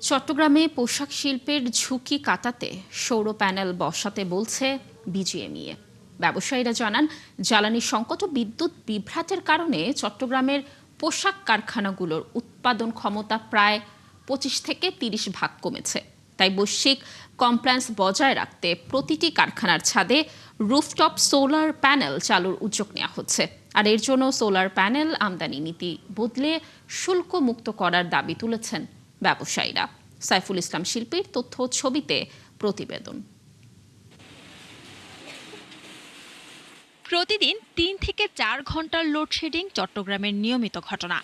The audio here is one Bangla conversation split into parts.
চট্টগ্রামে পোশাক শিল্পের ঝুঁকি কাটাতে সৌর প্যানেল বসাতে বলছে বিজিএমইএ। ব্যবসায়ীরা জানান, জ্বালানি সংকট ও বিদ্যুৎ বিভ্রাটের কারণে চট্টগ্রামের পোশাক কারখানাগুলোর উৎপাদন ক্ষমতা প্রায় 25 থেকে 30 ভাগ কমেছে। তাই বৈশ্বিক কমপ্লায়েন্স বজায় রাখতে প্রতিটি কারখানার ছাদে রুফটপ সোলার প্যানেল চালুর উদ্যোগ নেওয়া হচ্ছে। আর এর জন্য সোলার প্যানেল আমদানি নীতি বদলে শুল্ক মুক্ত করার দাবি তুলেছেন ব্যবসায়ীরা। সাইফুল ইসলাম শিল্পীর তথ্য ছবিতে প্রতিবেদন। প্রতিদিন 3 থেকে 4 ঘন্টার লোডশেডিং চট্টগ্রামের নিয়মিত ঘটনা।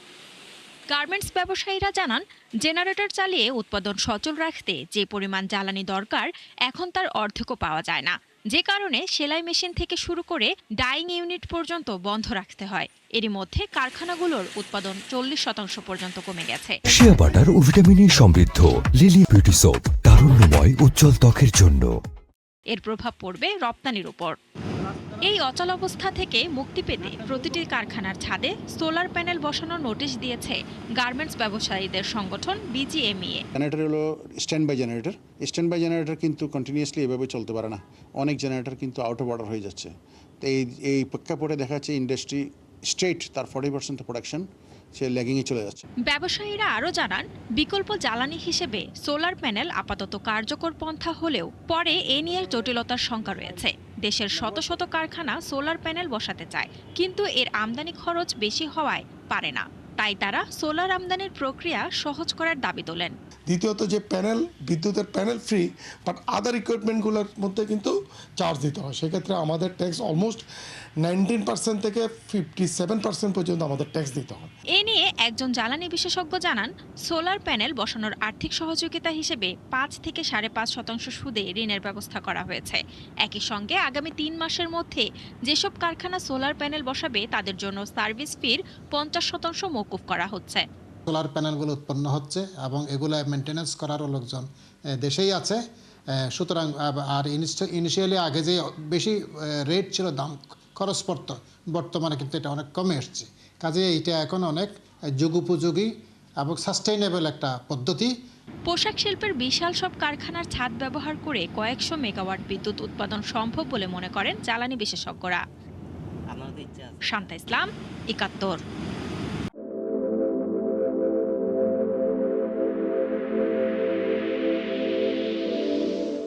গার্মেন্টস ব্যবসায়ীরা জানান, জেনারেটর চালিয়ে উৎপাদন সচল রাখতে যে পরিমাণ জ্বালানি দরকার এখন তার অর্ধেকও পাওয়া যায় না, যে কারণে সেলাই মেশিন থেকে শুরু করে ডাইং ইউনিট পর্যন্ত বন্ধ রাখতে হয়। এরই মধ্যে কারখানাগুলোর উৎপাদন 40% পর্যন্ত কমে গেছে। শিয়া বাটার ও ভিটামিনে সমৃদ্ধ লিলি বিউটি সোপ, তারুণ্যময় উজ্জ্বল ত্বকের জন্য। এর প্রভাব পড়বে রপ্তানির উপর। এই অচলাবস্থা থেকে মুক্তি পেতে প্রতিটি কারখানার ছাদে সোলার প্যানেল বসানোর নোটিশ দিয়েছে গার্মেন্টস ব্যবসায়ীদের সংগঠন বিজিএমইএ। জেনারেটর হলো stand by generator. Stand by generator কিন্তু কন্টিনিউয়াসলি এভাবে চলতে পারে না, অনেক জেনারেটর কিন্তু আউট অফ অর্ডার হয়ে যাচ্ছে। তো এই প্রেক্ষাপটে দেখা যাচ্ছে ইন্ডাস্ট্রি স্ট্রেট তার 40% প্রোডাকশন সে ল্যাগিংয়ে চলে যাচ্ছে। ব্যবসায়ীরা আরও জানান, বিকল্প জ্বালানি হিসেবে সোলার প্যানেল আপাতত কার্যকর পন্থা হলেও পরে এ নিয়ে জটিলতার শঙ্কা রয়েছে। দেশের শত শত কারখানা সোলার প্যানেল বসাতে চায়, কিন্তু এর আমদানি খরচ বেশি হওয়ায় পারে না। তাই তারা সোলার আমদানির প্রক্রিয়া সহজ করার দাবি তোলেন। দ্বিতীয়ত যে প্যানেল, বিদ্যুতের প্যানেল ফ্রি, বাট আদার ইকুইপমেন্টগুলোর মধ্যে কিন্তু চার্জ দিতে হয়। সেক্ষেত্রে আমাদের ট্যাক্স অলমোস্ট 19% থেকে 57% পর্যন্ত আমাদের ট্যাক্স দিতে হয়। এ নিয়ে একজন জ্বালানি বিশেষজ্ঞ জানান, সোলার প্যানেল বসানোর আর্থিক সহযোগিতা হিসেবে 5 থেকে 5.5% সুদে ঋণের ব্যবস্থা করা হয়েছে। একই সঙ্গে আগামী 3 মাসের মধ্যে যেসব কারখানা সোলার প্যানেল বসাবে তাদের জন্য সার্ভিস ফির 50% মওকুফ করা হচ্ছে। সোলার প্যানেলগুলো উৎপন্ন হচ্ছে এবং এগুলো মেনটেন্যান্স করারও লোকজন দেশেই আছে। সুতরাং আর ইনিশিয়ালি আগে যে বেশি রেট ছিল, দাম খরচ পড়তো, বর্তমানে কিন্তু এটা অনেক কমে এসছে। কাজে এটা এখন অনেক যুগোপযোগী এবং সাস্টেইনেবল একটা পদ্ধতি। পোশাক শিল্পের বিশাল সব কারখানার ছাদ ব্যবহার করে কয়েকশো মেগাওয়াট বিদ্যুৎ উৎপাদন সম্ভব বলে মনে করেন জ্বালানি বিশেষজ্ঞরা। শান্তা ইসলাম, ৭১।